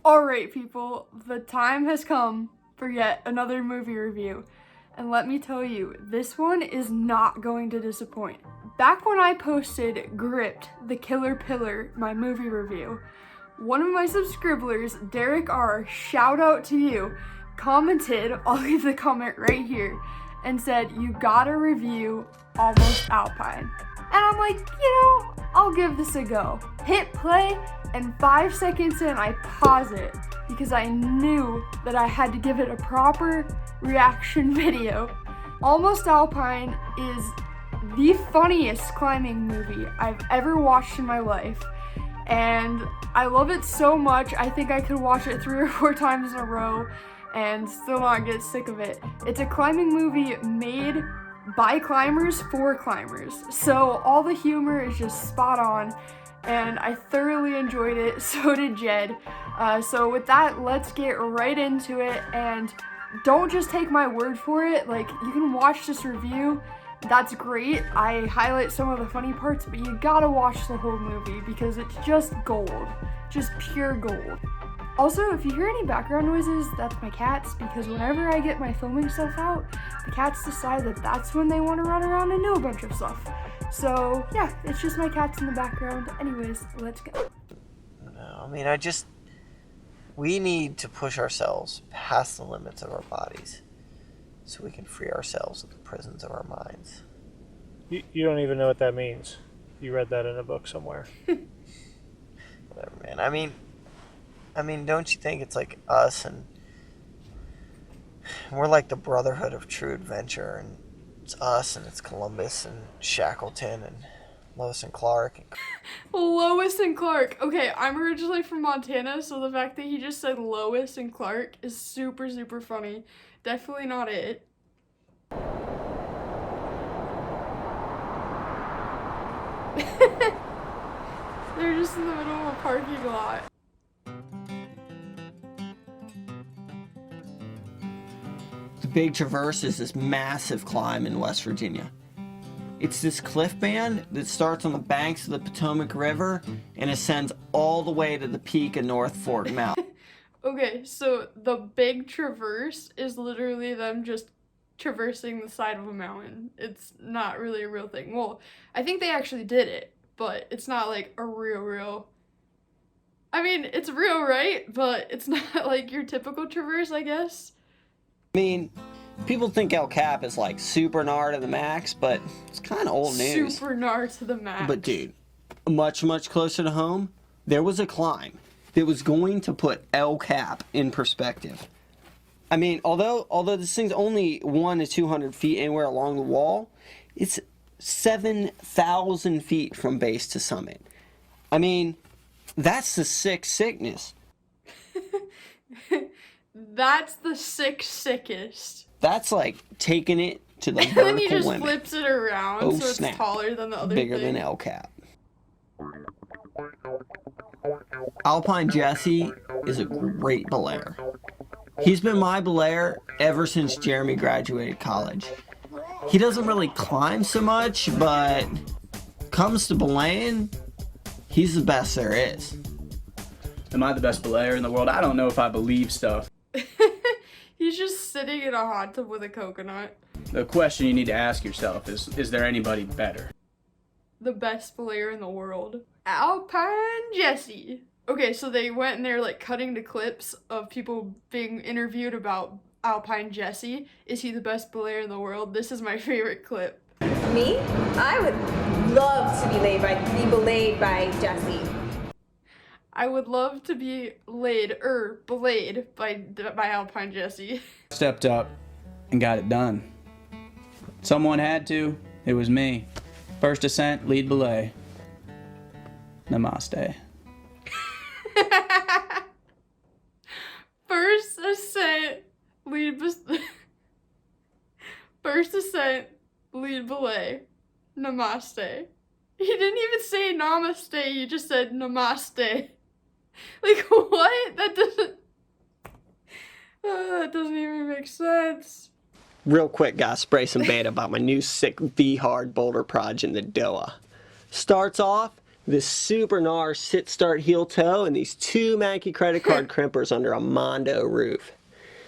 Alright people, the time has come for yet another movie review. And let me tell you, this one is not going to disappoint. Back when I posted Gripped, the Killer Pillar, my movie review, one of my subscribers, Derik R, shout out to you, commented, I'll leave the comment right here, and said, you gotta review Almost Alpine. And I'm like, I'll give this a go. Hit play, and 5 seconds in, I pause it because I knew that I had to give it a proper reaction video. Almost Alpine is the funniest climbing movie I've ever watched in my life, and I love it so much. I think I could watch it 3 or 4 times in a row and still not get sick of it. It's a climbing movie made by climbers for climbers, so all the humor is just spot on, and I thoroughly enjoyed it. So did Jed. So with that, let's get right into it, and don't just take my word for it. Like, you can watch this review, that's great. I highlight some of the funny parts, but you gotta watch the whole movie because it's just gold, just pure gold. Also, if you hear any background noises, that's my cats, because whenever I get my filming stuff out, the cats decide that that's when they want to run around and do a bunch of stuff. So, yeah, it's just my cats in the background. Anyways, let's go. No, I mean, we need to push ourselves past the limits of our bodies so we can free ourselves of the prisons of our minds. You don't even know what that means. You read that in a book somewhere. Whatever, man. I mean, don't you think it's like us, and we're like the brotherhood of true adventure, and it's us, and it's Columbus, and Shackleton, and Lois and Clark. Lois and Clark. Okay, I'm originally from Montana, so the fact that he just said Lois and Clark is super, super funny. Definitely not it. They're just in the middle of a parking lot. The Big Traverse is this massive climb in West Virginia. It's this cliff band that starts on the banks of the Potomac River and ascends all the way to the peak of North Fork Mountain. Okay, so the Big Traverse is literally them just traversing the side of a mountain. It's not really a real thing. Well, I think they actually did it, but it's not like a real... I mean, it's real, right? But it's not like your typical traverse, I guess. I mean, people think El Cap is like super gnar to the max, but it's kind of old news. Super gnar to the max. But dude, much closer to home, there was a climb that was going to put El Cap in perspective. I mean, although this thing's only 100 to 200 feet anywhere along the wall, it's 7,000 feet from base to summit. I mean, that's the sickness. That's the sickest. That's like taking it to the And vertical then he just limit. flips it around, Oh, so it's snap. taller than the other Bigger thing. than El Cap. Alpine Jesse is a great belayer. He's been my belayer ever since Jeremy graduated college. He doesn't really climb so much, but comes to belaying, he's the best there is. Am I the best belayer in the world? I don't know if I believe stuff. He's just sitting in a hot tub with a coconut. The question you need to ask yourself is there anybody better? The best belayer in the world. Alpine Jesse. Okay, so they went and they're like cutting to clips of people being interviewed about Alpine Jesse. Is he the best belayer in the world? This is my favorite clip. Me? I would love to be belayed by Jesse. I would love to be belayed by Alpine Jesse. Stepped up and got it done. Someone had to. It was me. First ascent, lead belay. Namaste. First ascent, lead belay. Namaste. He didn't even say namaste, he just said namaste. Like, what? That doesn't even make sense. Real quick, guys, spray some beta about my new sick V-hard boulder proj in the Doa. Starts off this super gnar sit, start, heel toe, and these 2 Mankey credit card crimpers under a Mondo roof.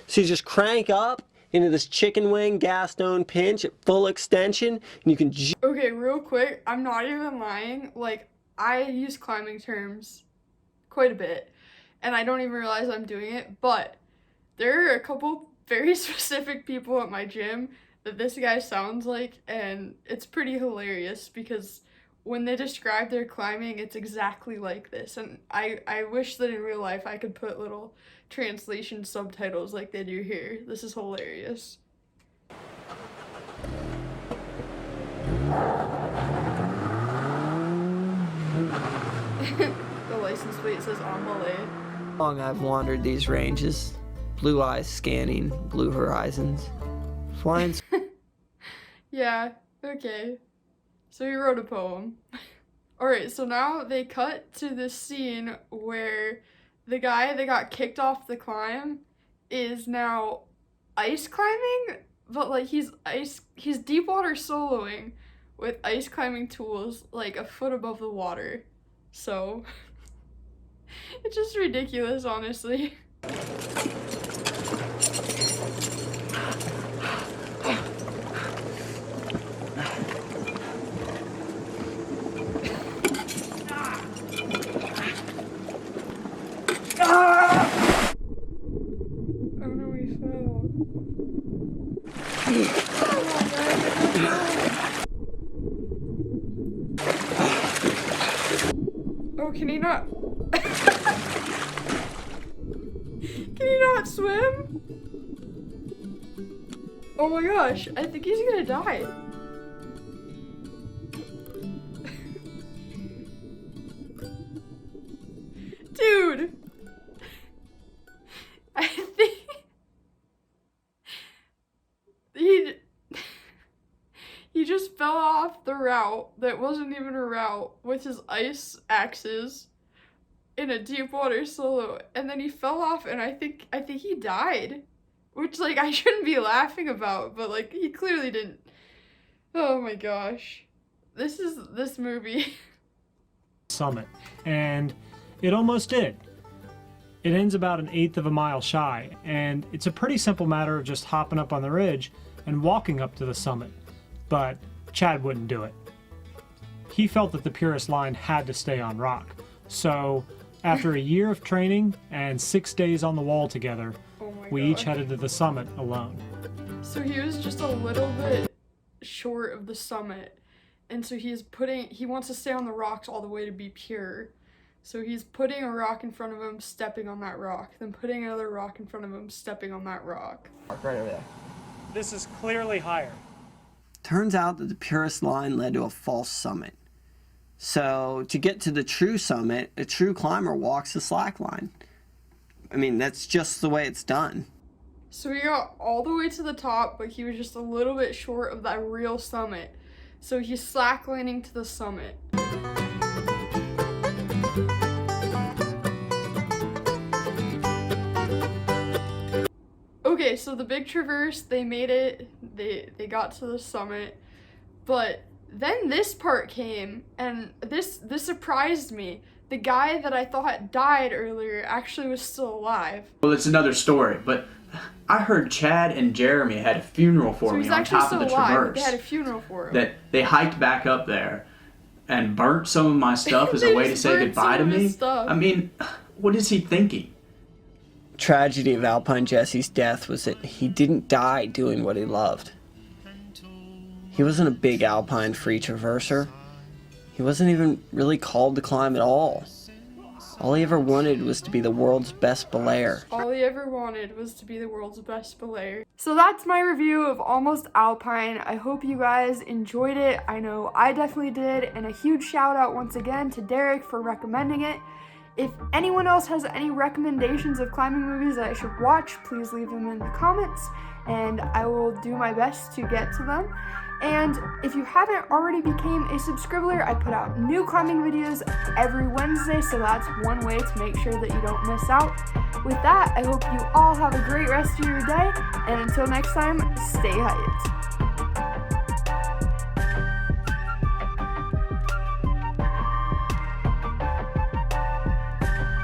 So you just crank up into this chicken wing gas stone pinch at full extension, and you can Okay, real quick, I'm not even lying. Like, I use climbing terms quite a bit, and I don't even realize I'm doing it, but there are a couple very specific people at my gym that this guy sounds like, and it's pretty hilarious because when they describe their climbing, it's exactly like this. And I wish that in real life I could put little translation subtitles like they do here. This is hilarious. The license plate says Amelie. long I've wandered these ranges, blue eyes scanning blue horizons, flying. Yeah, okay. So he wrote a poem. Alright, so now they cut to this scene where the guy that got kicked off the climb is now ice climbing, but like he's deep water soloing with ice climbing tools like a foot above the water. So it's just ridiculous, honestly. Oh no, he fell. Oh, can he not? Can he not swim? Oh my gosh, I think he's gonna die. Dude! I think he just fell off the route that wasn't even a route with his ice axes in a deep water solo, and then he fell off, and I think he died, which like I shouldn't be laughing about, but like he clearly didn't. Oh my gosh, this movie. Summit, and it almost did. It ends about 1/8 of a mile shy, and it's a pretty simple matter of just hopping up on the ridge and walking up to the summit, but Chad wouldn't do it. He felt that the purest line had to stay on rock, so after a year of training and 6 days on the wall together, Oh my we God. each headed to the summit alone. So he was just a little bit short of the summit, and so he wants to stay on the rocks all the way to be pure. So he's putting a rock in front of him, stepping on that rock, then putting another rock in front of him, stepping on that rock. Right over there. This is clearly higher. Turns out that the purest line led to a false summit. So to get to the true summit, a true climber walks the slack line. I mean, that's just the way it's done. So he got all the way to the top, but he was just a little bit short of that real summit. So he's slacklining to the summit. Okay, so the big traverse, they made it, they got to the summit, but then this part came, and this surprised me. The guy that I thought died earlier actually was still alive. Well, it's another story, but I heard Chad and Jeremy had a funeral for So me he's on actually top of still the alive, but traverse. they had a funeral for him. That they hiked back up there and burnt some of my stuff as They a way to just say burnt goodbye to some of his me. stuff. I mean, what is he thinking? Tragedy of Alpine Jesse's death was that he didn't die doing what he loved. He wasn't a big Alpine free traverser. He wasn't even really called to climb at all. All he ever wanted was to be the world's best belayer. All he ever wanted was to be the world's best belayer. So that's my review of Almost Alpine. I hope you guys enjoyed it. I know I definitely did. And a huge shout out once again to Derik for recommending it. If anyone else has any recommendations of climbing movies that I should watch, please leave them in the comments, and I will do my best to get to them. And if you haven't already became a subscriber, I put out new climbing videos every Wednesday, so that's one way to make sure that you don't miss out. With that, I hope you all have a great rest of your day, and until next time, stay hyped.